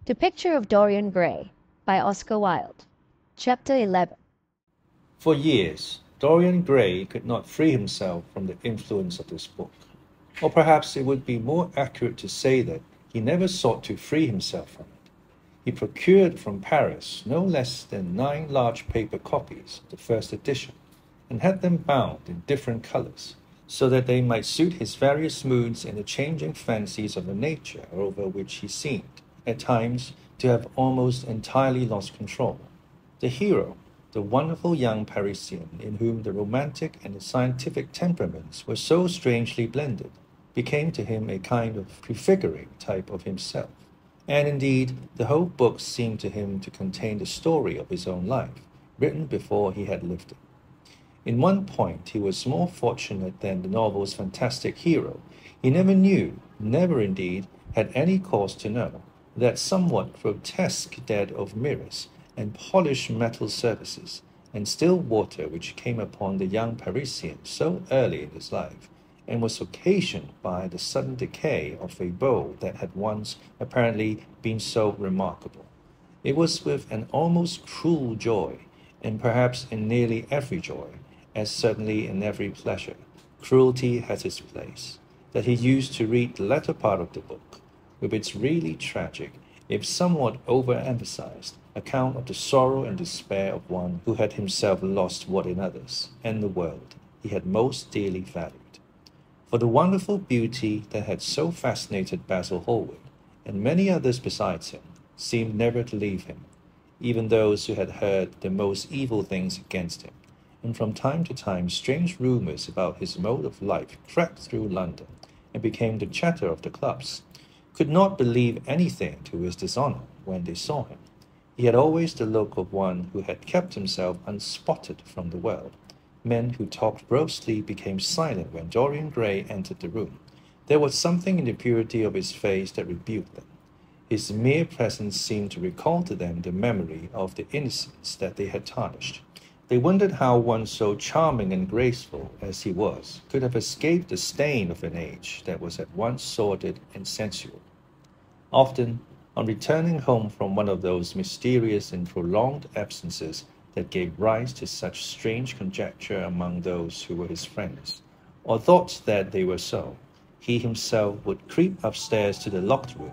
The Picture of Dorian Gray by Oscar Wilde. Chapter 11. For years, Dorian Gray could not free himself from the influence of this book. Or perhaps it would be more accurate to say that he never sought to free himself from it. He procured from Paris no less than 9 large paper copies of the first edition, and had them bound in different colors, so that they might suit his various moods and the changing fancies of a nature over which he seemed, at times, to have almost entirely lost control. The hero, the wonderful young Parisian in whom the romantic and the scientific temperaments were so strangely blended, became to him a kind of prefiguring type of himself. And indeed, the whole book seemed to him to contain the story of his own life, written before he had lived it. In one point he was more fortunate than the novel's fantastic hero. He never knew, never indeed had any cause to know, that somewhat grotesque debt of mirrors and polished metal surfaces and still water which came upon the young Parisian so early in his life, and was occasioned by the sudden decay of a beau that had once apparently been so remarkable. It was with an almost cruel joy, and perhaps in nearly every joy, as certainly in every pleasure, cruelty has its place, that he used to read the latter part of the book, with its really tragic, if somewhat overemphasized, account of the sorrow and despair of one who had himself lost what in others and the world he had most dearly valued. For the wonderful beauty that had so fascinated Basil Hallward, and many others besides him, seemed never to leave him, even those who had heard the most evil things against him, and from time to time strange rumors about his mode of life crept through London, and became the chatter of the clubs, could not believe anything to his dishonor when they saw him. He had always the look of one who had kept himself unspotted from the world. Men who talked grossly became silent when Dorian Gray entered the room. There was something in the purity of his face that rebuked them. His mere presence seemed to recall to them the memory of the innocence that they had tarnished. They wondered how one so charming and graceful as he was could have escaped the stain of an age that was at once sordid and sensual. Often, on returning home from one of those mysterious and prolonged absences that gave rise to such strange conjecture among those who were his friends, or thought that they were so, he himself would creep upstairs to the locked room,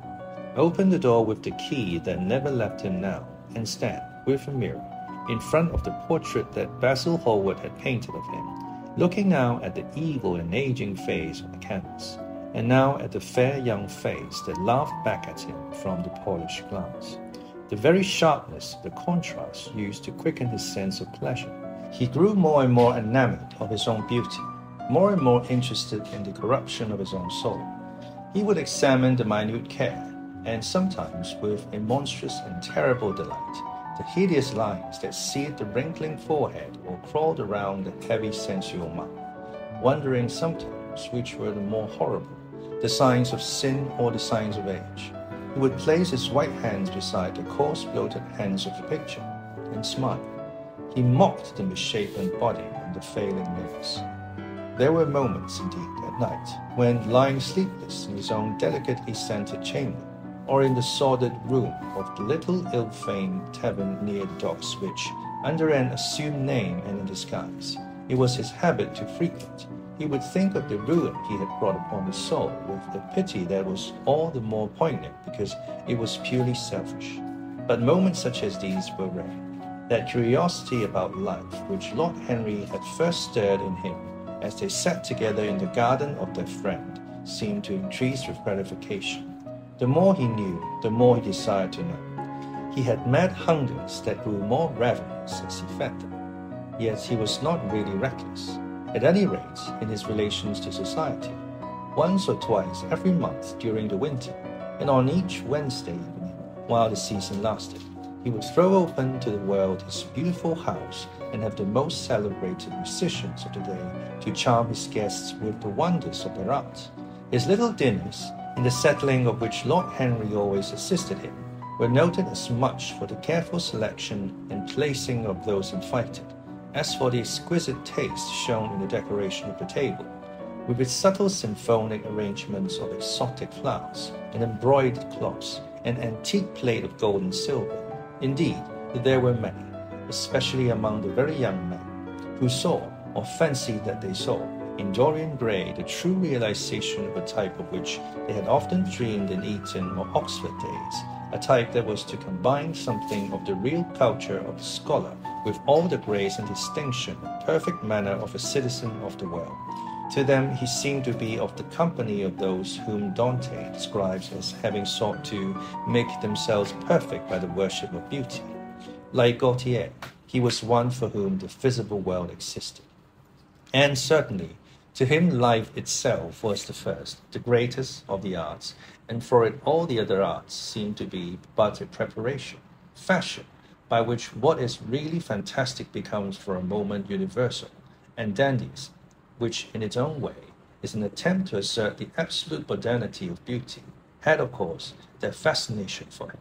open the door with the key that never left him now, and stand, with a mirror, in front of the portrait that Basil Hallward had painted of him, looking now at the evil and aging face on the canvas, and now at the fair young face that laughed back at him from the polished glass. The very sharpness of the contrast used to quicken his sense of pleasure. He grew more and more enamored of his own beauty, more and more interested in the corruption of his own soul. He would examine the minute care, and sometimes with a monstrous and terrible delight, the hideous lines that seared the wrinkling forehead or crawled around the heavy sensual mouth, wondering sometimes which were the more horrible, the signs of sin or the signs of age. He would place his white hands beside the coarse bloated hands of the picture, and smile. He mocked the misshapen body and the failing limbs. There were moments, indeed, at night, when, lying sleepless in his own delicately scented chamber, or in the sordid room of the little ill-famed tavern near the docks which, under an assumed name and in disguise, it was his habit to frequent, he would think of the ruin he had brought upon his soul with a pity that was all the more poignant because it was purely selfish. But moments such as these were rare. That curiosity about life which Lord Henry had first stirred in him as they sat together in the garden of their friend seemed to increase with gratification. The more he knew, the more he desired to know. He had mad hungers that grew more ravenous as he fed them. Yet he was not really reckless, at any rate in his relations to society. Once or twice every month during the winter, and on each Wednesday evening, while the season lasted, he would throw open to the world his beautiful house and have the most celebrated musicians of the day to charm his guests with the wonders of their art. His little dinners, in the settling of which Lord Henry always assisted him, were noted as much for the careful selection and placing of those invited, as for the exquisite taste shown in the decoration of the table, with its subtle symphonic arrangements of exotic flowers and embroidered cloths, an antique plate of gold and silver. Indeed, there were many, especially among the very young men, who saw, or fancied that they saw, in Dorian Gray the true realization of a type of which they had often dreamed in Eton or Oxford days, a type that was to combine something of the real culture of the scholar with all the grace and distinction and perfect manner of a citizen of the world. To them he seemed to be of the company of those whom Dante describes as having sought to make themselves perfect by the worship of beauty. Like Gautier, he was one for whom the visible world existed. And certainly, to him life itself was the first, the greatest of the arts, and for it all the other arts seemed to be but a preparation, fashion, by which what is really fantastic becomes for a moment universal, and dandyism, which in its own way is an attempt to assert the absolute modernity of beauty, had of course their fascination for him.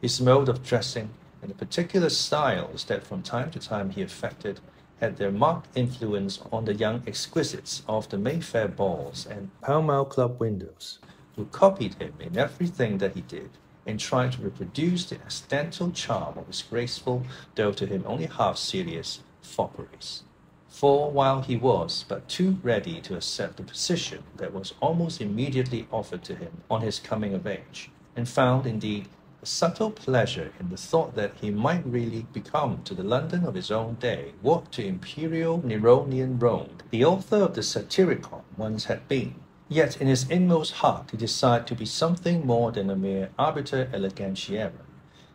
His mode of dressing and the particular styles that from time to time he affected had their marked influence on the young exquisites of the Mayfair balls and Pall Mall Club windows, who copied him in everything that he did, and tried to reproduce the accidental charm of his graceful, though to him only half-serious, fopperies. For while he was but too ready to accept the position that was almost immediately offered to him on his coming of age, and found, indeed, a subtle pleasure in the thought that he might really become to the London of his own day what to imperial Neronian Rome the author of the Satyricon once had been, yet in his inmost heart he decided to be something more than a mere arbiter elegantiarum,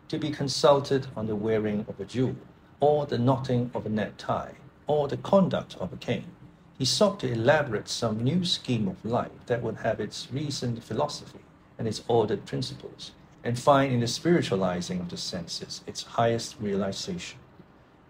to be consulted on the wearing of a jewel, or the knotting of a necktie, or the conduct of a king. He sought to elaborate some new scheme of life that would have its reasoned philosophy and its ordered principles, and find in the spiritualizing of the senses its highest realization.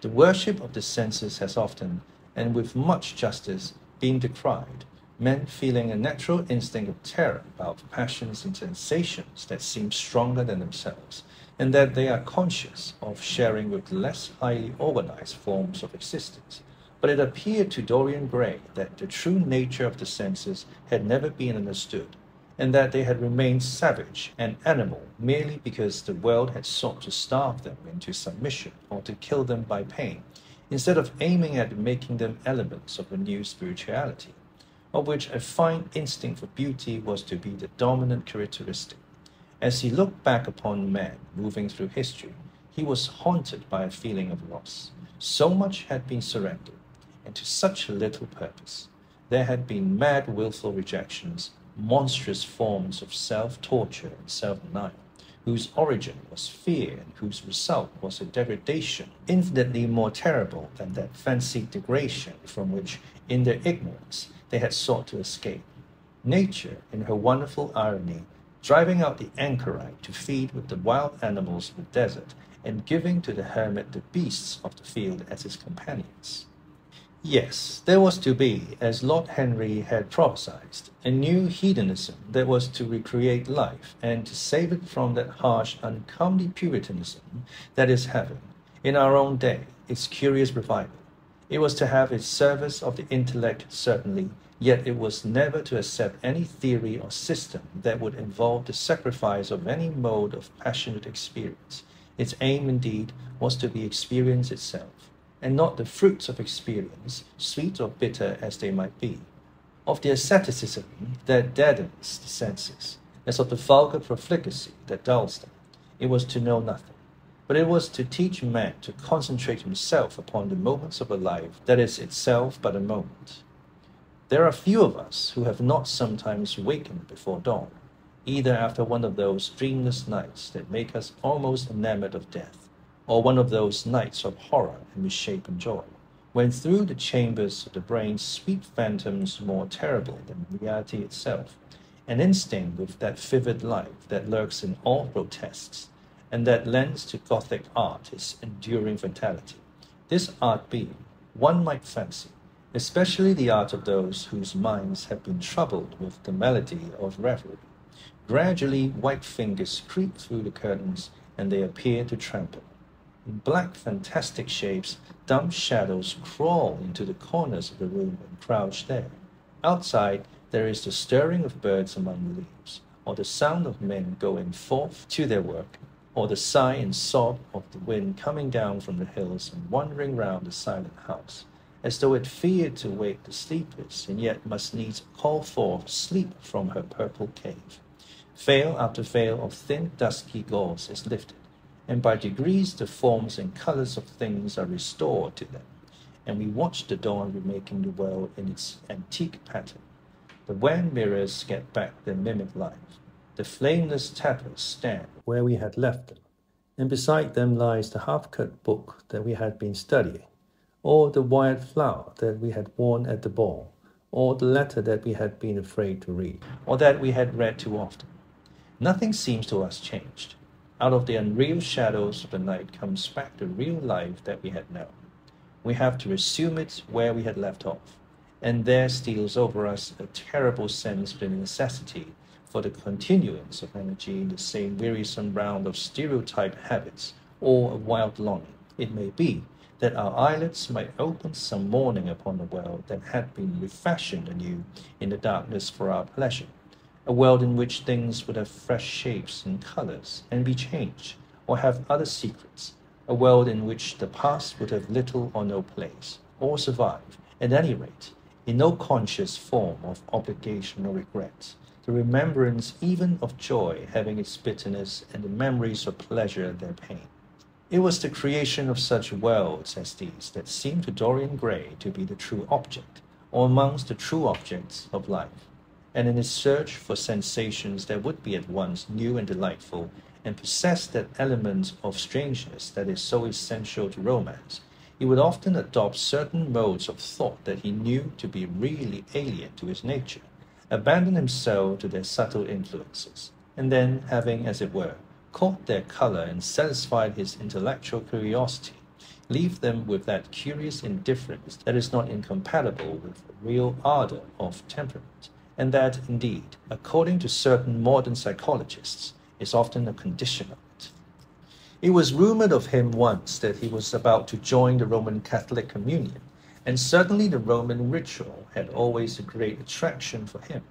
The worship of the senses has often, and with much justice, been decried, men feeling a natural instinct of terror about passions and sensations that seem stronger than themselves, and that they are conscious of sharing with less highly organized forms of existence. But it appeared to Dorian Gray that the true nature of the senses had never been understood, and that they had remained savage and animal merely because the world had sought to starve them into submission or to kill them by pain, instead of aiming at making them elements of a new spirituality, of which a fine instinct for beauty was to be the dominant characteristic. As he looked back upon man moving through history, he was haunted by a feeling of loss. So much had been surrendered, and to such little purpose. There had been mad wilful rejections, monstrous forms of self-torture and self-denial, whose origin was fear and whose result was a degradation infinitely more terrible than that fancied degradation from which, in their ignorance, they had sought to escape. Nature, in her wonderful irony, driving out the anchorite to feed with the wild animals of the desert, and giving to the hermit the beasts of the field as his companions. Yes, there was to be, as Lord Henry had prophesied, a new hedonism that was to recreate life and to save it from that harsh, uncomely puritanism that is having, in our own day, its curious revival. It was to have its service of the intellect, certainly, yet it was never to accept any theory or system that would involve the sacrifice of any mode of passionate experience. Its aim, indeed, was to be experience itself, and not the fruits of experience, sweet or bitter as they might be, of the asceticism that deadens the senses, as of the vulgar profligacy that dulls them. It was to know nothing, but it was to teach man to concentrate himself upon the moments of a life that is itself but a moment. There are few of us who have not sometimes wakened before dawn, either after one of those dreamless nights that make us almost enamored of death, or one of those nights of horror and misshapen joy, when through the chambers of the brain sweep phantoms more terrible than reality itself, an instinct with that vivid life that lurks in all grotesques, and that lends to Gothic art its enduring vitality. This art being, one might fancy, especially the art of those whose minds have been troubled with the malady of reverie. Gradually white fingers creep through the curtains, and they appear to trample. In black fantastic shapes, dumb shadows crawl into the corners of the room and crouch there. Outside, there is the stirring of birds among the leaves, or the sound of men going forth to their work, or the sigh and sob of the wind coming down from the hills and wandering round the silent house, as though it feared to wake the sleepless, and yet must needs call forth sleep from her purple cave. Veil after veil of thin dusky gauze is lifted, and by degrees the forms and colours of things are restored to them, and we watch the dawn remaking the world in its antique pattern. The wan mirrors get back their mimic life. The flameless tapers stand where we had left them, and beside them lies the half-cut book that we had been studying, or the wild flower that we had worn at the ball, or the letter that we had been afraid to read, or that we had read too often. Nothing seems to us changed. Out of the unreal shadows of the night comes back the real life that we had known. We have to resume it where we had left off, and there steals over us a terrible sense of the necessity for the continuance of energy in the same wearisome round of stereotyped habits, or a wild longing, it may be, that our eyelids might open some morning upon a world that had been refashioned anew in the darkness for our pleasure, a world in which things would have fresh shapes and colours and be changed, or have other secrets, a world in which the past would have little or no place, or survive, at any rate, in no conscious form of obligation or regret, the remembrance even of joy having its bitterness and the memories of pleasure their pain. It was the creation of such worlds as these that seemed to Dorian Gray to be the true object, or amongst the true objects of life, and in his search for sensations that would be at once new and delightful, and possess that element of strangeness that is so essential to romance, he would often adopt certain modes of thought that he knew to be really alien to his nature, abandon himself to their subtle influences, and then, having, as it were, caught their colour and satisfied his intellectual curiosity, leave them with that curious indifference that is not incompatible with a real ardour of temperament, and that, indeed, according to certain modern psychologists, is often a condition of it. It was rumoured of him once that he was about to join the Roman Catholic communion, and certainly the Roman ritual had always a great attraction for him.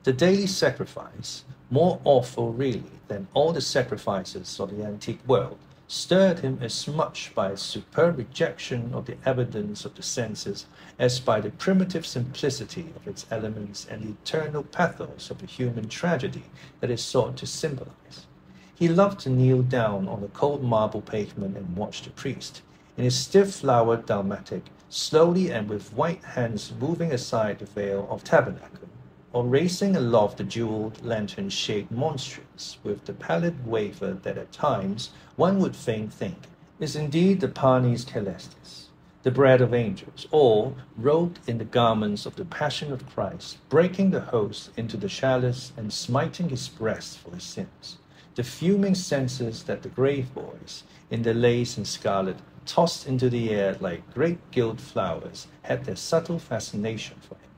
The daily sacrifice, more awful really than all the sacrifices of the antique world, stirred him as much by a superb rejection of the evidence of the senses as by the primitive simplicity of its elements and the eternal pathos of the human tragedy that it sought to symbolize. He loved to kneel down on the cold marble pavement and watch the priest, in his stiff-flowered dalmatic, slowly and with white hands moving aside the veil of tabernacle, or raising aloft the jeweled lantern-shaped monstrance with the pallid wafer that at times one would fain think is indeed the panis celestis, the bread of angels, or, robed in the garments of the Passion of Christ, breaking the host into the chalice and smiting his breast for his sins. The fuming censers that the grave boys, in their lace and scarlet, tossed into the air like great gilt flowers, had their subtle fascination for him.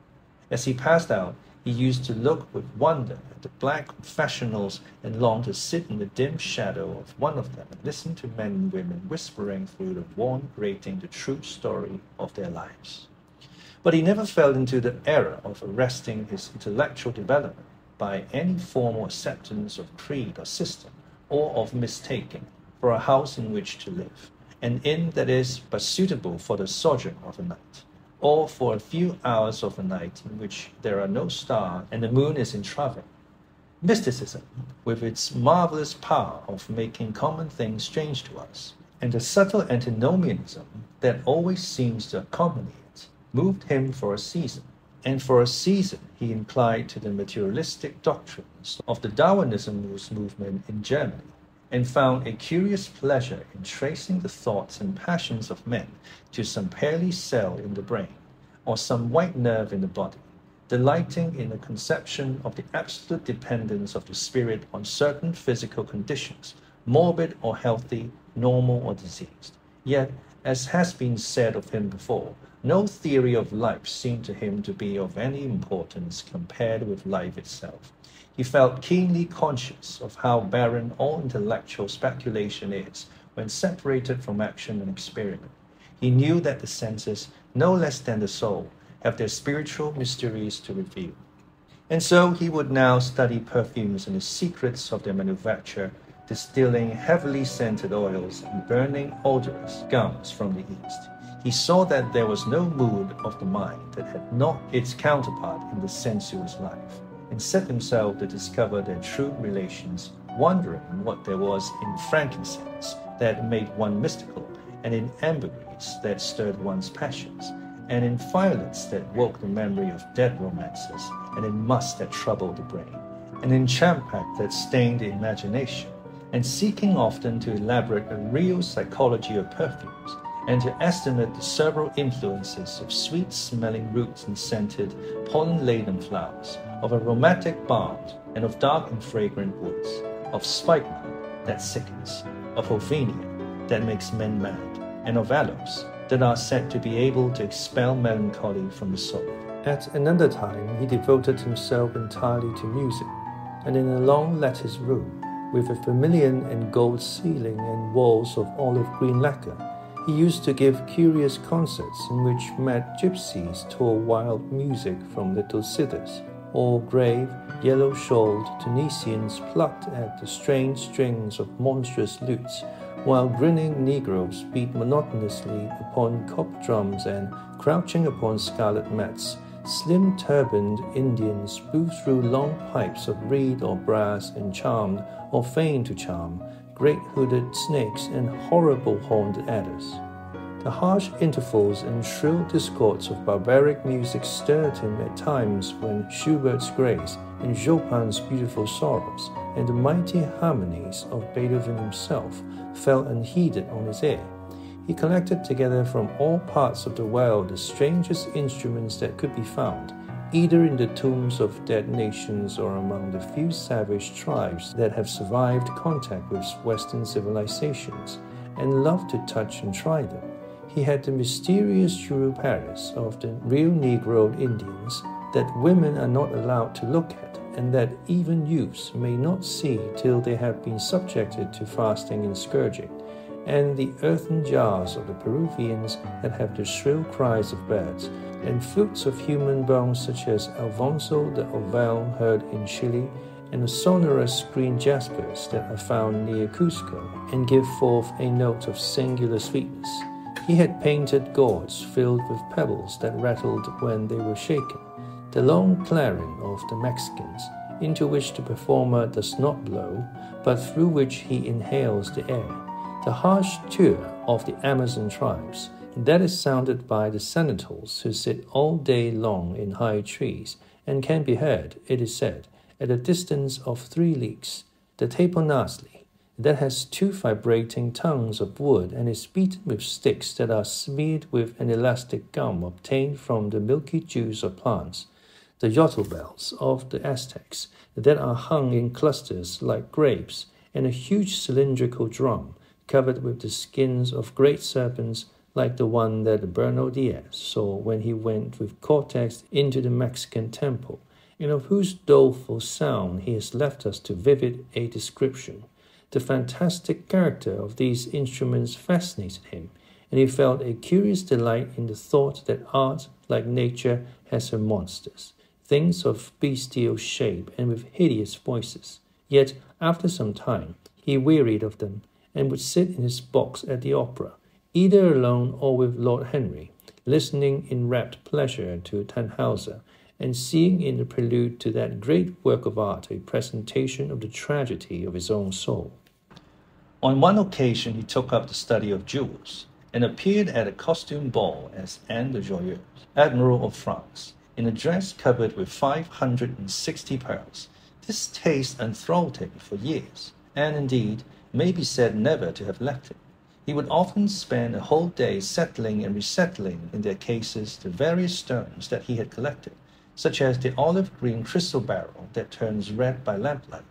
As he passed out, he used to look with wonder at the black confessionals and long to sit in the dim shadow of one of them and listen to men and women whispering through the worn grating the true story of their lives. But he never fell into the error of arresting his intellectual development by any formal acceptance of creed or system, or of mistaking for a house in which to live, an inn that is but suitable for the sojourn of a night, or for a few hours of a night in which there are no stars and the moon is in travail. Mysticism, with its marvelous power of making common things strange to us, and the subtle antinomianism that always seems to accompany it, moved him for a season, and for a season he inclined to the materialistic doctrines of the Darwinism movement in Germany, and found a curious pleasure in tracing the thoughts and passions of men to some pearly cell in the brain, or some white nerve in the body, delighting in the conception of the absolute dependence of the spirit on certain physical conditions, morbid or healthy, normal or diseased. Yet, as has been said of him before, no theory of life seemed to him to be of any importance compared with life itself. He felt keenly conscious of how barren all intellectual speculation is when separated from action and experiment. He knew that the senses, no less than the soul, have their spiritual mysteries to reveal. And so he would now study perfumes and the secrets of their manufacture, distilling heavily scented oils and burning odorous gums from the East. He saw that there was no mood of the mind that had not its counterpart in the sensuous life, and set himself to discover their true relations, wondering what there was in frankincense that made one mystical, and in ambergris that stirred one's passions, and in violets that woke the memory of dead romances, and in musk that troubled the brain, and in champak that stained the imagination, and seeking often to elaborate a real psychology of perfumes, and to estimate the several influences of sweet-smelling roots and scented, pollen-laden flowers, of a romantic bond, and of dark and fragrant woods, of spikenard that sickens, of Ophinia that makes men mad, and of aloes that are said to be able to expel melancholy from the soul. At another time, he devoted himself entirely to music, and in a long lattice room, with a vermilion and gold ceiling and walls of olive green lacquer, he used to give curious concerts in which mad gypsies tore wild music from little cithers, or grave, yellow-shawled Tunisians plucked at the strange strings of monstrous lutes, while grinning Negroes beat monotonously upon copper drums, and, crouching upon scarlet mats, slim-turbaned Indians blew through long pipes of reed or brass and charmed, or feigned to charm, great hooded snakes and horrible horned adders. The harsh intervals and shrill discords of barbaric music stirred him at times when Schubert's grace and Chopin's beautiful sorrows and the mighty harmonies of Beethoven himself fell unheeded on his ear. He collected together from all parts of the world the strangest instruments that could be found, either in the tombs of dead nations or among the few savage tribes that have survived contact with Western civilizations, and loved to touch and try them. He had the mysterious Paris of the real Negro Indians that women are not allowed to look at, and that even youths may not see till they have been subjected to fasting and scourging, and the earthen jars of the Peruvians that have the shrill cries of birds, and flutes of human bones such as Alfonso de Ovel heard in Chile, and the sonorous green jaspers that are found near Cusco, and give forth a note of singular sweetness. He had painted gourds filled with pebbles that rattled when they were shaken, the long clarion of the Mexicans, into which the performer does not blow, but through which he inhales the air, the harsh tur of the Amazon tribes, that is sounded by the sentinels who sit all day long in high trees, and can be heard, it is said, at a distance of 3 leagues, the taponazli, that has 2 vibrating tongues of wood and is beaten with sticks that are smeared with an elastic gum obtained from the milky juice of plants, the yotl bells of the Aztecs that are hung in clusters like grapes, and a huge cylindrical drum covered with the skins of great serpents like the one that Bernal Diaz saw when he went with Cortex into the Mexican temple, and of whose doleful sound he has left us too vivid a description. The fantastic character of these instruments fascinated him, and he felt a curious delight in the thought that art, like nature, has her monsters, things of bestial shape and with hideous voices. Yet, after some time, he wearied of them, and would sit in his box at the opera, either alone or with Lord Henry, listening in rapt pleasure to Tannhauser, and seeing in the prelude to that great work of art a presentation of the tragedy of his own soul. On one occasion he took up the study of jewels, and appeared at a costume ball as Anne de Joyeuse, Admiral of France, in a dress covered with 560 pearls. This taste enthralled him for years, and indeed may be said never to have left him. He would often spend a whole day settling and resettling in their cases the various stones that he had collected, such as the olive-green crystal barrel that turns red by lamplight,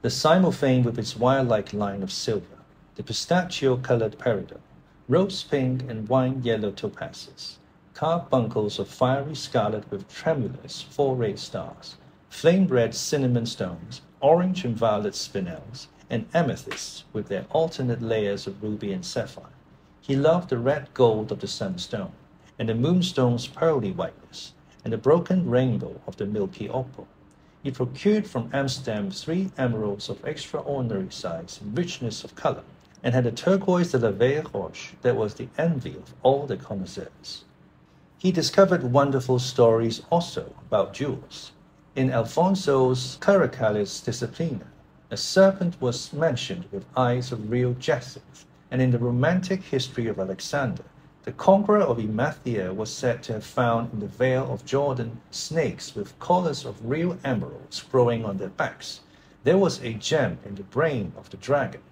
the cymophane with its wire-like line of silver, the pistachio-colored peridot, rose-pink and wine-yellow topazes, carbuncles of fiery scarlet with tremulous 4-rayed stars, flame-red cinnamon stones, orange and violet spinels, and amethysts with their alternate layers of ruby and sapphire. He loved the red gold of the sunstone, and the moonstone's pearly whiteness, and the broken rainbow of the milky opal. He procured from Amsterdam 3 emeralds of extraordinary size and richness of color, and had a turquoise de la Vieille Roche that was the envy of all the connoisseurs. He discovered wonderful stories also about jewels. In Alfonso's Caracalis Disciplina, a serpent was mentioned with eyes of real jacinth, and in the romantic history of Alexander, the conqueror of Emathia was said to have found in the Vale of Jordan snakes with collars of real emeralds growing on their backs. There was a gem in the brain of the dragon.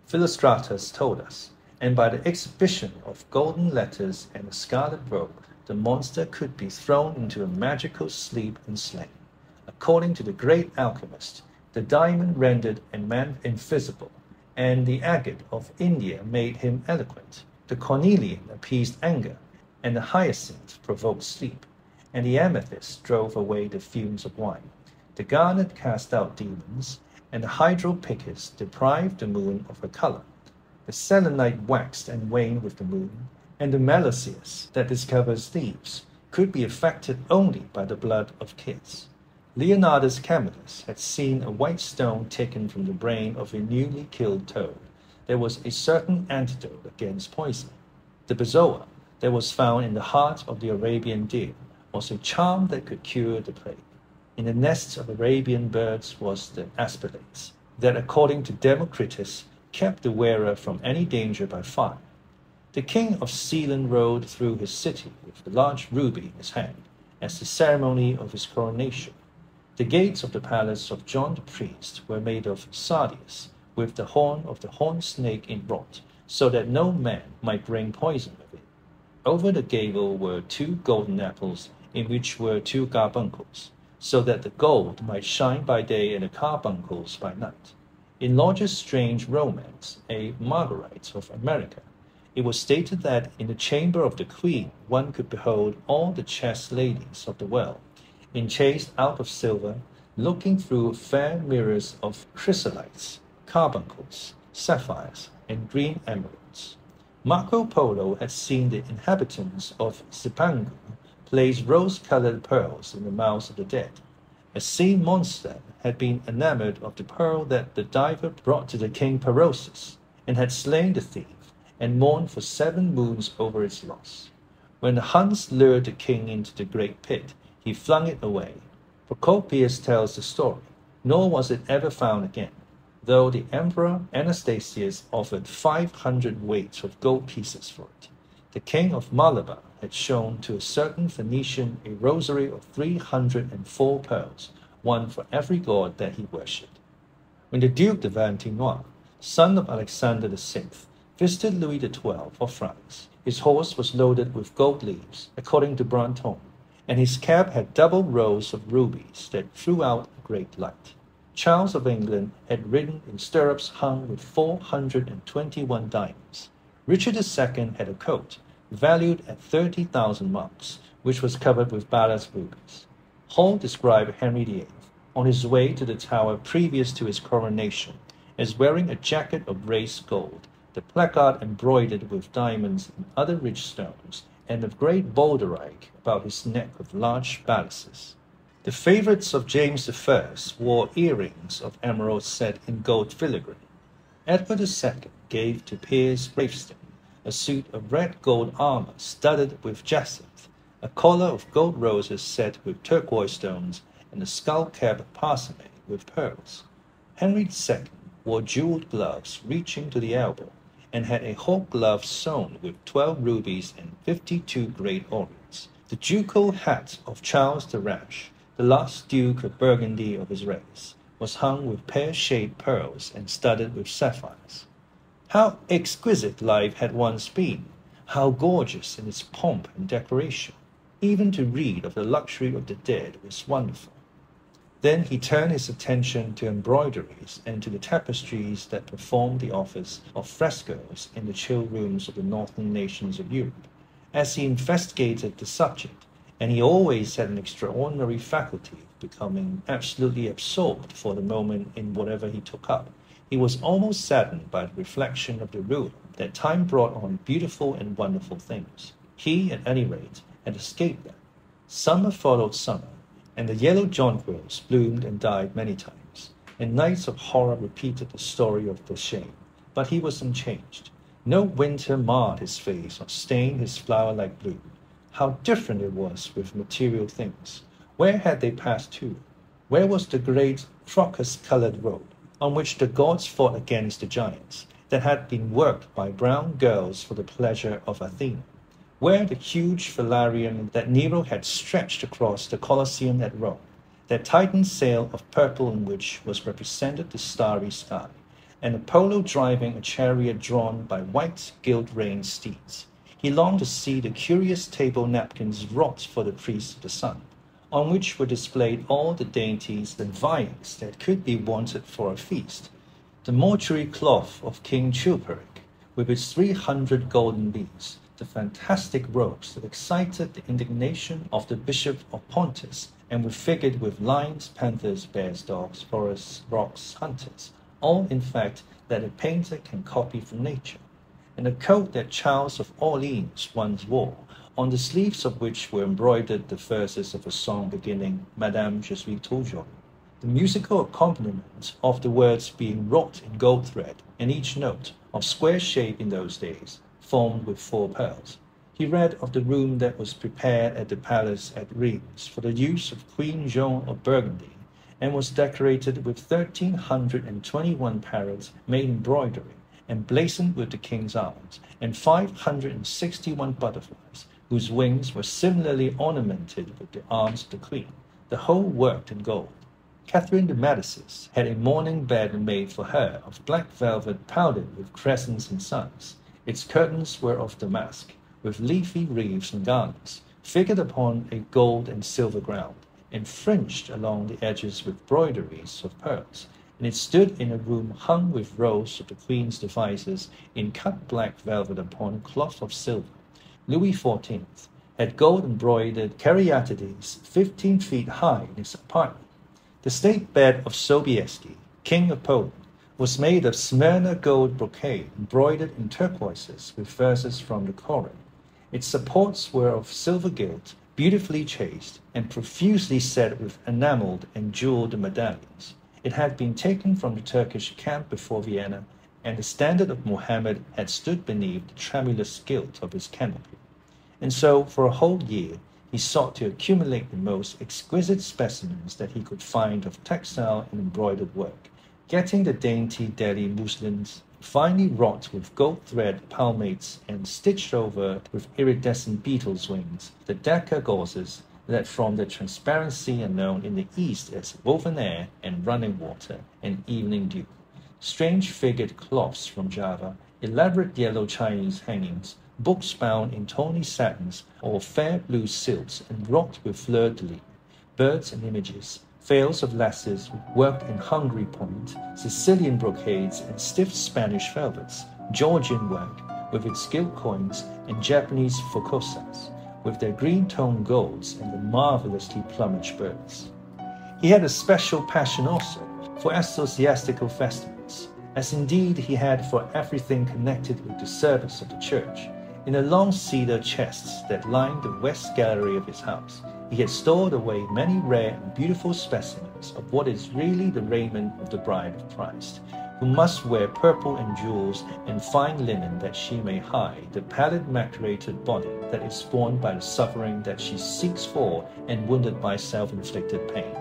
Philostratus told us, and by the exhibition of golden letters and a scarlet robe, the monster could be thrown into a magical sleep and slain. According to the great alchemist, the diamond rendered a man invisible, and the agate of India made him eloquent. The cornelian appeased anger, and the hyacinth provoked sleep, and the amethyst drove away the fumes of wine. The garnet cast out demons, and the hydropicus deprived the moon of her color. The selenite waxed and waned with the moon, and the meloceus that discovers thieves could be affected only by the blood of kids. Leonardus Camillus had seen a white stone taken from the brain of a newly killed toad. There was a certain antidote against poison. The bezoar that was found in the heart of the Arabian deer was a charm that could cure the plague. In the nests of Arabian birds was the aspilates, that according to Democritus kept the wearer from any danger by fire. The king of Ceylon rode through his city with the large ruby in his hand, as the ceremony of his coronation. The gates of the palace of John the priest were made of sardius, with the horn of the horned snake inwrought, so that no man might bring poison with it. Over the gable were 2 golden apples, in which were 2 carbuncles, so that the gold might shine by day and the carbuncles by night. In Lodge's strange romance, A Marguerite of America, it was stated that in the chamber of the queen one could behold all the chaste ladies of the world, enchased out of silver, looking through fair mirrors of chrysolites, carbuncles, sapphires, and green emeralds. Marco Polo had seen the inhabitants of Zipangu place rose-colored pearls in the mouths of the dead. A sea monster had been enamored of the pearl that the diver brought to the king Parosus, and had slain the thief, and mourned for 7 moons over its loss. When the Huns lured the king into the great pit, he flung it away. Procopius tells the story, nor was it ever found again, though the Emperor Anastasius offered 500 weights of gold pieces for it. The king of Malabar had shown to a certain Phoenician a rosary of 304 pearls, one for every god that he worshipped. When the Duke de Valentinois, son of Alexander VI, visited Louis XII of France, his horse was loaded with gold leaves, according to Brantôme, and his cap had double rows of rubies that threw out a great light. Charles of England had ridden in stirrups hung with 421 diamonds. Richard II had a coat, valued at 30,000 marks, which was covered with balanced rubies. Hall described Henry VIII, on his way to the Tower previous to his coronation, as wearing a jacket of race gold, the placard embroidered with diamonds and other rich stones, and a great baldric about his neck with large balances. The favorites of James I wore earrings of emeralds set in gold filigree. Edward II gave to Piers Graveston a suit of red gold armor studded with jacinth, a collar of gold roses set with turquoise stones, and a skull cap of parsimony with pearls. Henry II wore jeweled gloves reaching to the elbow, and had a hawk glove sewn with 12 rubies and 52 great ornaments. The ducal hat of Charles the Rash, the last Duke of Burgundy of his race, was hung with pear-shaped pearls and studded with sapphires. How exquisite life had once been! How gorgeous in its pomp and decoration! Even to read of the luxury of the dead was wonderful. Then he turned his attention to embroideries and to the tapestries that performed the office of frescoes in the chill rooms of the northern nations of Europe. As he investigated the subject, and he always had an extraordinary faculty of becoming absolutely absorbed for the moment in whatever he took up, he was almost saddened by the reflection of the ruin that time brought on beautiful and wonderful things. He, at any rate, had escaped them. Summer followed summer, and the yellow jonquils bloomed and died many times, and nights of horror repeated the story of the shame. But he was unchanged. No winter marred his face or stained his flower-like bloom. How different it was with material things. Where had they passed to? Where was the great crocus-colored road on which the gods fought against the giants, that had been worked by brown girls for the pleasure of Athena? Where the huge velarium that Nero had stretched across the Colosseum at Rome, that Titan sail of purple in which was represented the starry sky, and Apollo driving a chariot drawn by white gilt-reined steeds? He longed to see the curious table napkins wrought for the priests of the sun, on which were displayed all the dainties and viands that could be wanted for a feast. The mortuary cloth of King Chilperic, with its 300 golden bees, the fantastic robes that excited the indignation of the Bishop of Pontus, and were figured with lions, panthers, bears, dogs, forests, rocks, hunters, all in fact that a painter can copy from nature. And the coat that Charles of Orleans once wore, on the sleeves of which were embroidered the verses of a song beginning, Madame, je suis toujours. The musical accompaniment of the words being wrought in gold thread, and each note, of square shape in those days, formed with 4 pearls. He read of the room that was prepared at the palace at Rheims for the use of Queen Joan of Burgundy, and was decorated with 1,321 parrots made in broidery, and blazoned with the king's arms, and 561 butterflies, whose wings were similarly ornamented with the arms of the queen, the whole worked in gold. Catherine de Medicis had a mourning bed made for her of black velvet powdered with crescents and suns. Its curtains were of damask, with leafy wreaths and garlands, figured upon a gold and silver ground, and fringed along the edges with broideries of pearls, and it stood in a room hung with rows of the queen's devices in cut black velvet upon cloth of silver. Louis XIV had gold-embroidered caryatides 15 feet high in his apartment. The state bed of Sobieski, King of Poland, was made of Smyrna gold brocade embroidered in turquoises with verses from the Koran. Its supports were of silver gilt, beautifully chased, and profusely set with enameled and jeweled medallions. It had been taken from the Turkish camp before Vienna, and the standard of Mohammed had stood beneath the tremulous gilt of his canopy. And so, for a whole year, he sought to accumulate the most exquisite specimens that he could find of textile and embroidered work, getting the dainty Delhi muslins, finely wrought with gold thread palmates and stitched over with iridescent beetles' wings, the Dhaka gauzes that from their transparency are known in the East as woven air and running water and evening dew, strange figured cloths from Java, elaborate yellow Chinese hangings, books bound in tawny satins or fair blue silks and wrought with fleur-de-lis, birds and images, veils of lasses worked in Hungary point, Sicilian brocades and stiff Spanish velvets, Georgian work with its gilt coins, and Japanese fukosas with their green-toned golds and the marvelously plumaged birds. He had a special passion also for ecclesiastical festivals, as indeed he had for everything connected with the service of the church. In the long cedar chests that lined the west gallery of his house, he had stored away many rare and beautiful specimens of what is really the raiment of the bride of Christ, who must wear purple and jewels and fine linen that she may hide the pallid maculated body that is borne by the suffering that she seeks for and wounded by self-inflicted pain.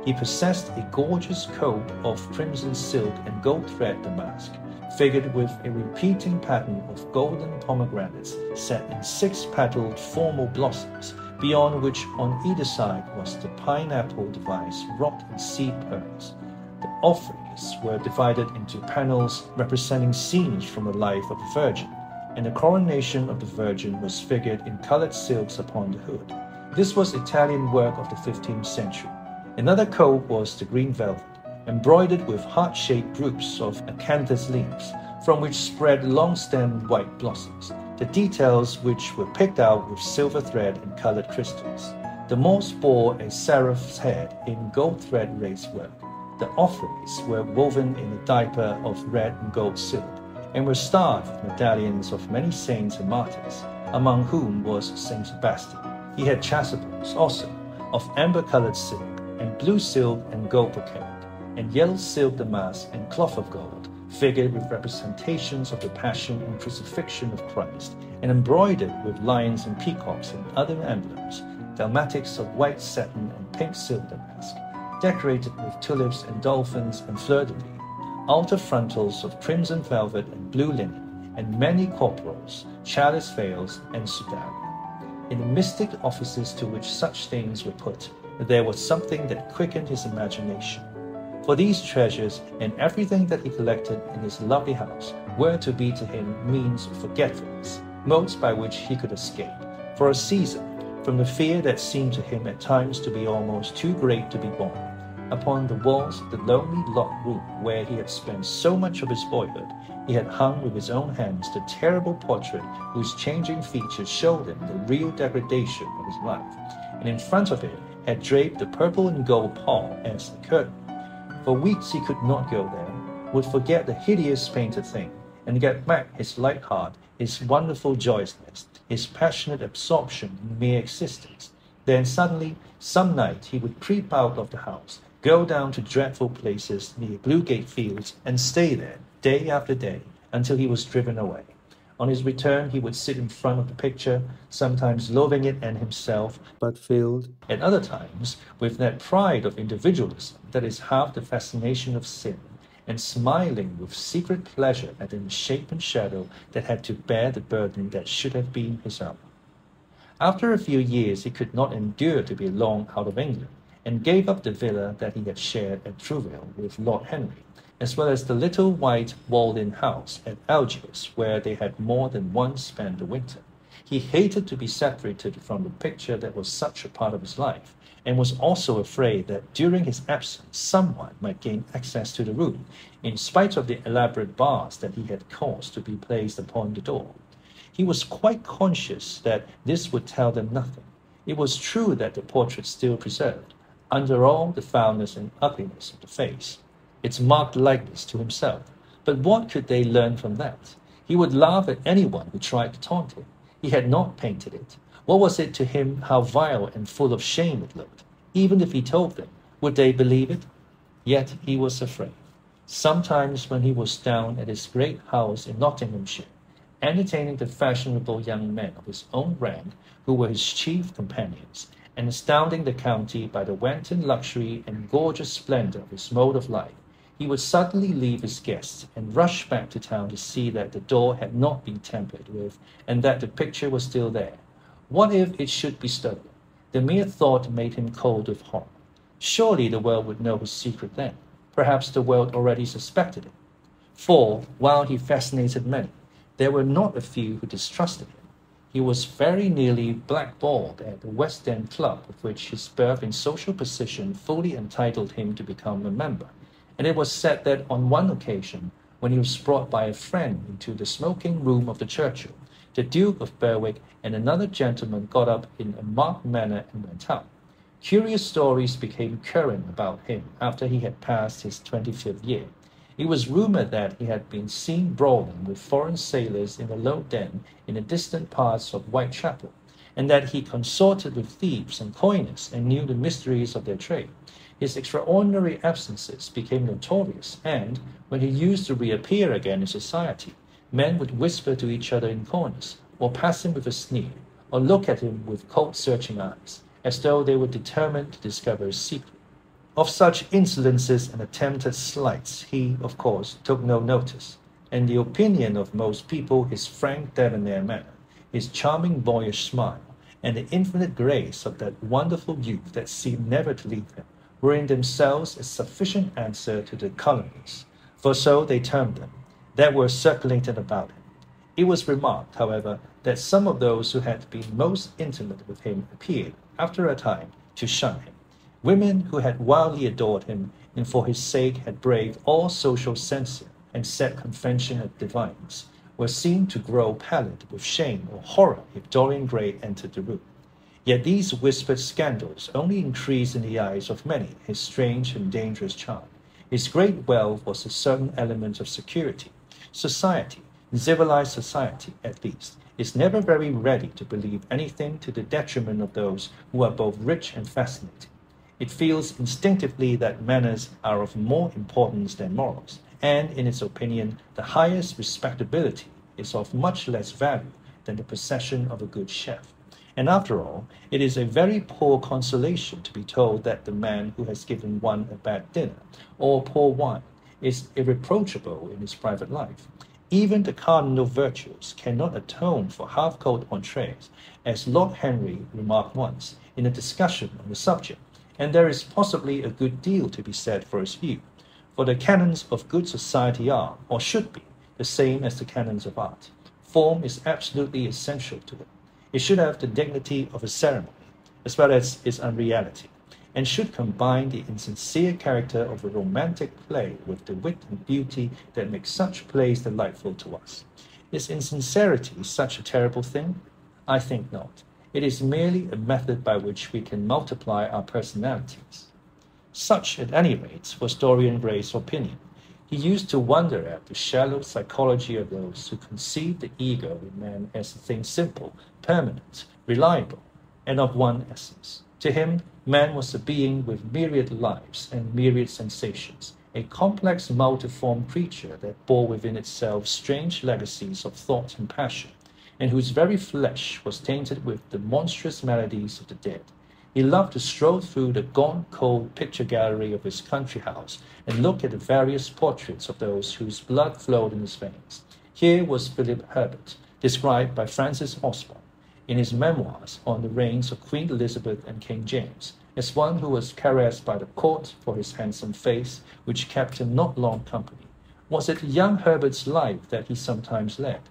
He possessed a gorgeous coat of crimson silk and gold thread damask, figured with a repeating pattern of golden pomegranates set in 6-petaled formal blossoms, beyond which on either side was the pineapple device wrought in seed pearls. The offerings were divided into panels representing scenes from the life of the Virgin, and the coronation of the Virgin was figured in colored silks upon the hood. This was Italian work of the 15th century. Another coat was the green velvet, embroidered with heart-shaped groups of acanthus leaves, from which spread long-stemmed white blossoms, the details which were picked out with silver thread and colored crystals. The moss bore a seraph's head in gold thread lace work. The offerings were woven in a diaper of red and gold silk, and were starred with medallions of many saints and martyrs, among whom was Saint Sebastian. He had chasubles also, of amber-colored silk, and blue silk and gold brocade, and yellow silk damask and cloth of gold, figured with representations of the Passion and Crucifixion of Christ, and embroidered with lions and peacocks and other emblems, dalmatics of white satin and pink silk damask, decorated with tulips and dolphins and fleur-de-lis, altar frontals of crimson velvet and blue linen, and many corporals, chalice veils, and sudari. In the mystic offices to which such things were put, there was something that quickened his imagination. For these treasures and everything that he collected in his lovely house were to be to him means of forgetfulness, modes by which he could escape, for a season, from the fear that seemed to him at times to be almost too great to be borne. Upon the walls of the lonely locked room where he had spent so much of his boyhood, he had hung with his own hands the terrible portrait whose changing features showed him the real degradation of his life, and in front of it had draped the purple and gold pall as a curtain. For weeks he could not go there, would forget the hideous painted thing, and get back his light heart, his wonderful joyousness, his passionate absorption in mere existence. Then suddenly, some night, he would creep out of the house, go down to dreadful places near Bluegate Fields, and stay there, day after day, until he was driven away. On his return, he would sit in front of the picture, sometimes loathing it and himself, but filled, at other times, with that pride of individualism that is half the fascination of sin, and smiling with secret pleasure at the misshapen shadow that had to bear the burden that should have been his own. After a few years, he could not endure to be long out of England, and gave up the villa that he had shared at Trouville with Lord Henry, as well as the little white walled-in house at Algiers, where they had more than once spent the winter. He hated to be separated from the picture that was such a part of his life, and was also afraid that during his absence someone might gain access to the room, in spite of the elaborate bars that he had caused to be placed upon the door. He was quite conscious that this would tell them nothing. It was true that the portrait still preserved, under all the foulness and ugliness of the face, its marked likeness to himself. But what could they learn from that? He would laugh at anyone who tried to taunt him. He had not painted it. What was it to him how vile and full of shame it looked? Even if he told them, would they believe it? Yet he was afraid. Sometimes when he was down at his great house in Nottinghamshire, entertaining the fashionable young men of his own rank who were his chief companions, and astounding the county by the wanton luxury and gorgeous splendor of his mode of life, he would suddenly leave his guests and rush back to town to see that the door had not been tampered with and that the picture was still there. What if it should be stolen? The mere thought made him cold with horror. Surely the world would know his secret then. Perhaps the world already suspected it. For, while he fascinated many, there were not a few who distrusted him. He was very nearly blackballed at the West End Club, of which his birth and social position fully entitled him to become a member, and it was said that on one occasion, when he was brought by a friend into the smoking room of the Churchill, the Duke of Berwick and another gentleman got up in a marked manner and went out. Curious stories became current about him after he had passed his 25th year. It was rumored that he had been seen brawling with foreign sailors in a low den in the distant parts of Whitechapel, and that he consorted with thieves and coiners and knew the mysteries of their trade. His extraordinary absences became notorious, and, when he used to reappear again in society, men would whisper to each other in corners, or pass him with a sneer, or look at him with cold searching eyes, as though they were determined to discover his secret. Of such insolences and attempted slights he, of course, took no notice, and the opinion of most people his frank debonair manner, his charming boyish smile, and the infinite grace of that wonderful youth that seemed never to leave him, were in themselves a sufficient answer to the calumnies, for so they termed them, that were circulated about him. It was remarked, however, that some of those who had been most intimate with him appeared, after a time, to shun him. Women who had wildly adored him, and for his sake had braved all social censure and set convention at defiance, were seen to grow pallid with shame or horror if Dorian Gray entered the room. Yet these whispered scandals only increased in the eyes of many his strange and dangerous charm. His great wealth was a certain element of security. Society, civilized society at least, is never very ready to believe anything to the detriment of those who are both rich and fascinating. It feels instinctively that manners are of more importance than morals, and in its opinion, the highest respectability is of much less value than the possession of a good chef. And after all, it is a very poor consolation to be told that the man who has given one a bad dinner or poor wine is irreproachable in his private life. Even the cardinal virtues cannot atone for half-cold entrees, as Lord Henry remarked once in a discussion on the subject, and there is possibly a good deal to be said for his view. For the canons of good society are, or should be, the same as the canons of art. Form is absolutely essential to them. It should have the dignity of a ceremony, as well as its unreality, and should combine the insincere character of a romantic play with the wit and beauty that make such plays delightful to us. Is insincerity such a terrible thing? I think not. It is merely a method by which we can multiply our personalities. Such, at any rate, was Dorian Gray's opinion. He used to wonder at the shallow psychology of those who conceive the ego in man as a thing simple, permanent, reliable, and of one essence. To him, man was a being with myriad lives and myriad sensations, a complex multiform creature that bore within itself strange legacies of thought and passion, and whose very flesh was tainted with the monstrous maladies of the dead. He loved to stroll through the gaunt, cold picture gallery of his country house and look at the various portraits of those whose blood flowed in his veins. Here was Philip Herbert, described by Francis Osborne in his memoirs on the reigns of Queen Elizabeth and King James, as one who was caressed by the court for his handsome face, which kept him not long company. Was it young Herbert's life that he sometimes led?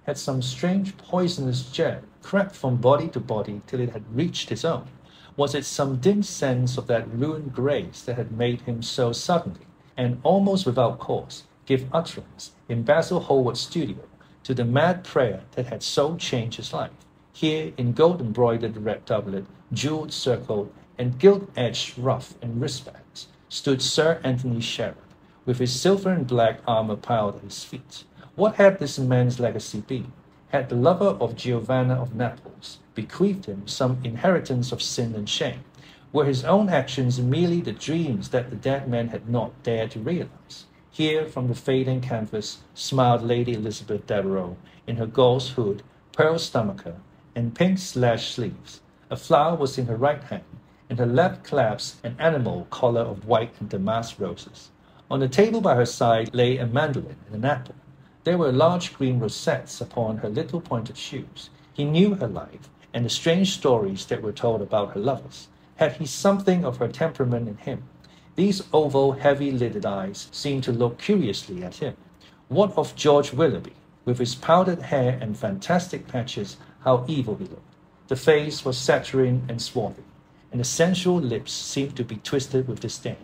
Had some strange poisonous germ crept from body to body till it had reached his own? Was it some dim sense of that ruined grace that had made him so suddenly, and almost without cause, give utterance in Basil Hallward's studio to the mad prayer that had so changed his life? Here, in gold-embroidered red doublet, jewelled circlet, and gilt-edged ruff and wristbands, stood Sir Anthony Sherlock, with his silver and black armour piled at his feet. What had this man's legacy been? Had the lover of Giovanna of Naples bequeathed him some inheritance of sin and shame? Were his own actions merely the dreams that the dead man had not dared to realize? Here, from the fading canvas, smiled Lady Elizabeth Devereux in her gauze hood, pearl stomacher, and pink slash sleeves. A flower was in her right hand, and her left clasped an animal collar of white and damask roses. On the table by her side lay a mandolin and an apple. There were large green rosettes upon her little pointed shoes. He knew her life, and the strange stories that were told about her lovers. Had he something of her temperament in him? These oval, heavy-lidded eyes seemed to look curiously at him. What of George Willoughby? With his powdered hair and fantastic patches, how evil he looked. The face was saturnine and swarthy, and the sensual lips seemed to be twisted with disdain.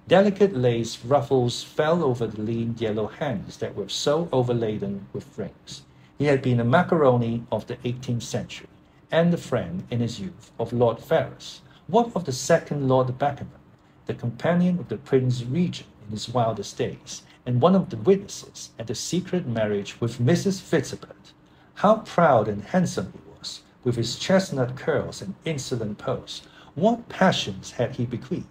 Delicate lace ruffles fell over the lean yellow hands that were so overladen with rings. He had been a macaroni of the 18th century, and the friend, in his youth, of Lord Ferrers. What of the second Lord Beckenham, the companion of the Prince Regent in his wildest days, and one of the witnesses at the secret marriage with Mrs. Fitzherbert? How proud and handsome he was, with his chestnut curls and insolent pose! What passions had he bequeathed?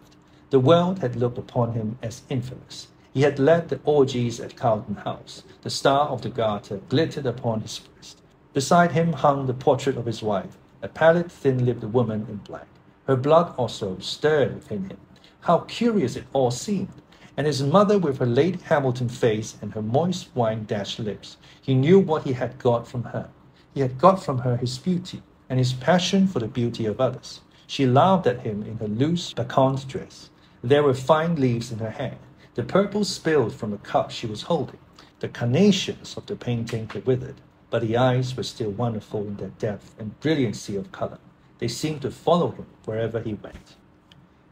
The world had looked upon him as infamous. He had led the orgies at Carlton House. The Star of the Garter glittered upon his breast. Beside him hung the portrait of his wife, a pallid, thin-lipped woman in black. Her blood also stirred within him. How curious it all seemed! And his mother with her Lady Hamilton face and her moist wine-dashed lips. He knew what he had got from her. He had got from her his beauty, and his passion for the beauty of others. She laughed at him in her loose bacchante dress. There were fine leaves in her hair. The purple spilled from the cup she was holding. The carnations of the painting had withered, but the eyes were still wonderful in their depth and brilliancy of color. They seemed to follow him wherever he went.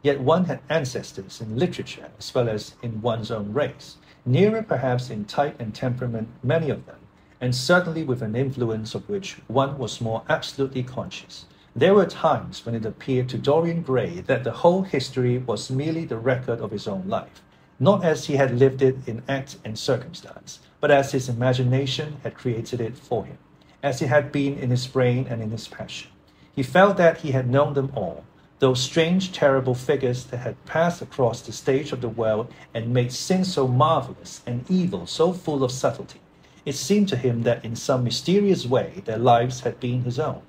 Yet one had ancestors in literature as well as in one's own race, nearer perhaps in type and temperament, many of them, and certainly with an influence of which one was more absolutely conscious. There were times when it appeared to Dorian Gray that the whole history was merely the record of his own life, not as he had lived it in act and circumstance, but as his imagination had created it for him. as it had been in his brain and in his passion. He felt that he had known them all, those strange, terrible figures that had passed across the stage of the world and made sin so marvelous and evil so full of subtlety. It seemed to him that in some mysterious way their lives had been his own.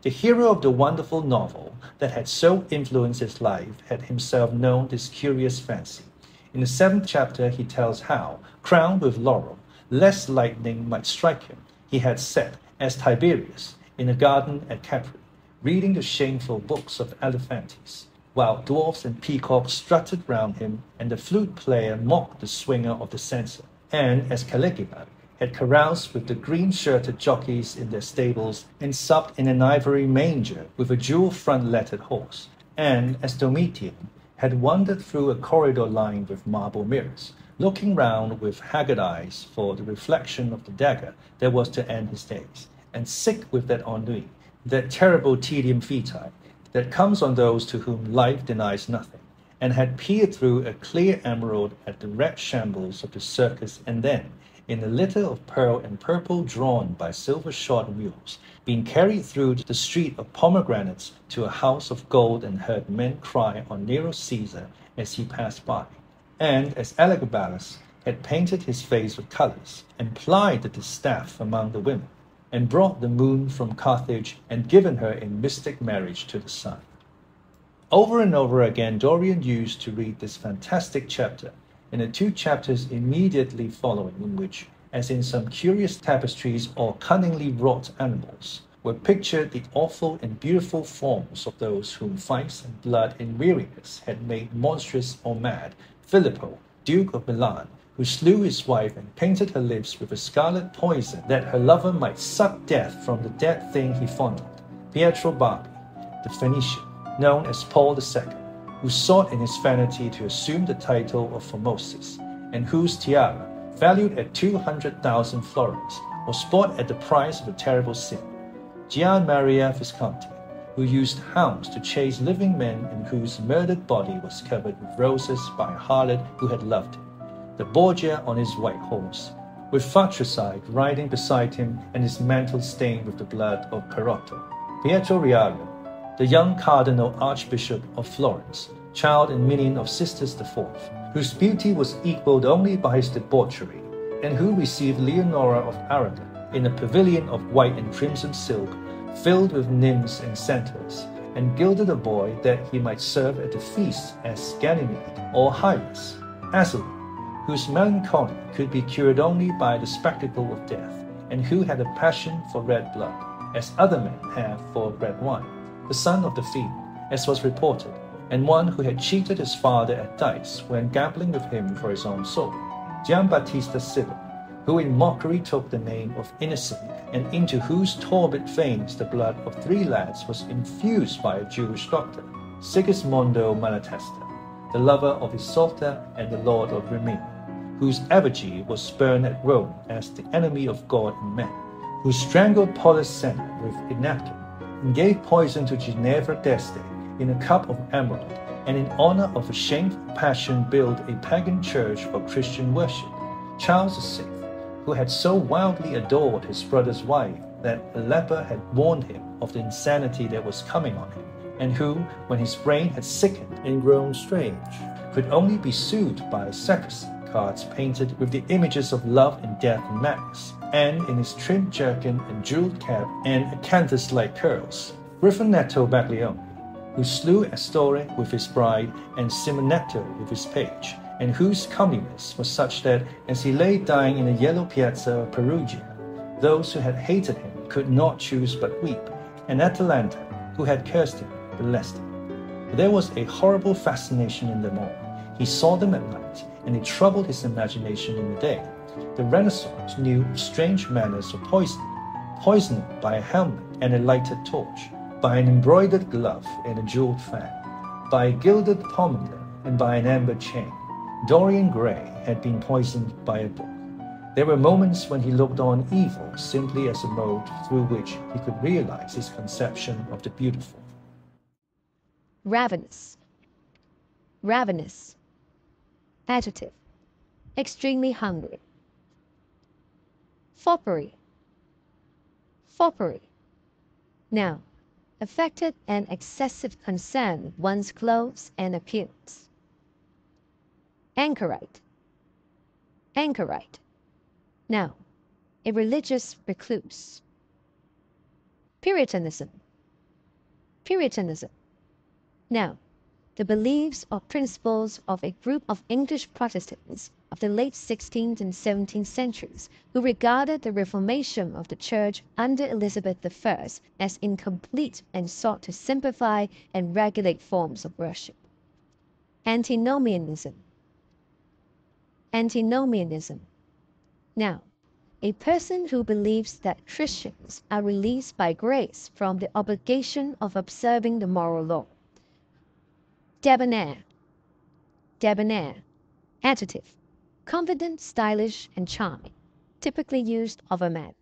The hero of the wonderful novel that had so influenced his life had himself known this curious fancy. In the 7th chapter he tells how, crowned with laurel, lest lightning might strike him, he had sat, as Tiberius, in a garden at Capri, reading the shameful books of Elephantis, while dwarfs and peacocks strutted round him, and the flute player mocked the swinger of the censer, and as Caligula had caroused with the green-shirted jockeys in their stables, and supped in an ivory manger with a jewel-front-lettered horse, and as Domitian had wandered through a corridor lined with marble mirrors, looking round with haggard eyes for the reflection of the dagger that was to end his days, and sick with that ennui, that terrible tedium vitae that comes on those to whom life denies nothing, and had peered through a clear emerald at the red shambles of the circus, and then, in a litter of pearl and purple drawn by silver-shod mules, been carried through the street of pomegranates to a house of gold, and heard men cry on Nero Caesar as he passed by, and as Elagabalus had painted his face with colours, and plied the distaff among the women, and brought the moon from Carthage, and given her in mystic marriage to the sun. Over and over again Dorian used to read this fantastic chapter, and the 2 chapters immediately following, in which, as in some curious tapestries or cunningly wrought animals, were pictured the awful and beautiful forms of those whom vice and blood and weariness had made monstrous or mad. Filippo, Duke of Milan, who slew his wife and painted her lips with a scarlet poison that her lover might suck death from the dead thing he fondled. Pietro Barbi, the Phoenician, known as Paul II, who sought in his vanity to assume the title of Formosus, and whose tiara, valued at 200,000 florins, was bought at the price of a terrible sin. Gian Maria Visconti, who used hounds to chase living men and whose murdered body was covered with roses by a harlot who had loved him. The Borgia on his white horse, with fratricide riding beside him and his mantle stained with the blood of Perotto. Pietro Riario, the young Cardinal Archbishop of Florence, child and minion of Sisters IV, whose beauty was equalled only by his debauchery, and who received Leonora of Aragon in a pavilion of white and crimson silk, filled with nymphs and centaurs, and gilded a boy that he might serve at the feast as Ganymede or Hylas. Aslan, whose melancholy could be cured only by the spectacle of death, and who had a passion for red blood, as other men have for red wine. The son of the fiend, as was reported, and one who had cheated his father at dice when gambling with him for his own soul. Giambattista Civil, who in mockery took the name of Innocent, and into whose torpid veins the blood of 3 lads was infused by a Jewish doctor. Sigismondo Malatesta, the lover of Isolta and the lord of Rimini, whose effigy was burned at Rome as the enemy of God and men, who strangled Polissena with a napkin, and gave poison to Ginevra d'Este in a cup of emerald, and in honor of a shameful passion built a pagan church for Christian worship. Charles VI, who had so wildly adored his brother's wife that a leper had warned him of the insanity that was coming on him, and who, when his brain had sickened and grown strange, could only be soothed by sacristy cards painted with the images of love and death and madness, and in his trim jerkin and jeweled cap and acanthus-like curls. Griffinetto Baglioni, who slew Astore with his bride and Simonetto with his page, and whose comeliness was such that, as he lay dying in the yellow piazza of Perugia, those who had hated him could not choose but weep, and Atalanta, who had cursed him, blessed him. But there was a horrible fascination in them all. He saw them at night, and they troubled his imagination in the day. The Renaissance knew strange manners of poisoning by a helmet and a lighted torch, by an embroidered glove and a jeweled fan, by a gilded pomander and by an amber chain. Dorian Gray had been poisoned by a book. There were moments when he looked on evil simply as a mode through which he could realize his conception of the beautiful. Ravenous. Ravenous. Adjective. Extremely hungry. Foppery. Foppery. Noun, affected and excessive concern with one's clothes and appearance. Anchorite. Anchorite. Noun, a religious recluse. Puritanism. Puritanism. Noun, the beliefs or principles of a group of English Protestants of the late 16th and 17th centuries who regarded the reformation of the Church under Elizabeth I as incomplete and sought to simplify and regulate forms of worship. Antinomianism. Antinomianism. Noun, a person who believes that Christians are released by grace from the obligation of observing the moral law. Debonair. Debonair. Adjective, confident, stylish, and charming, typically used of a man.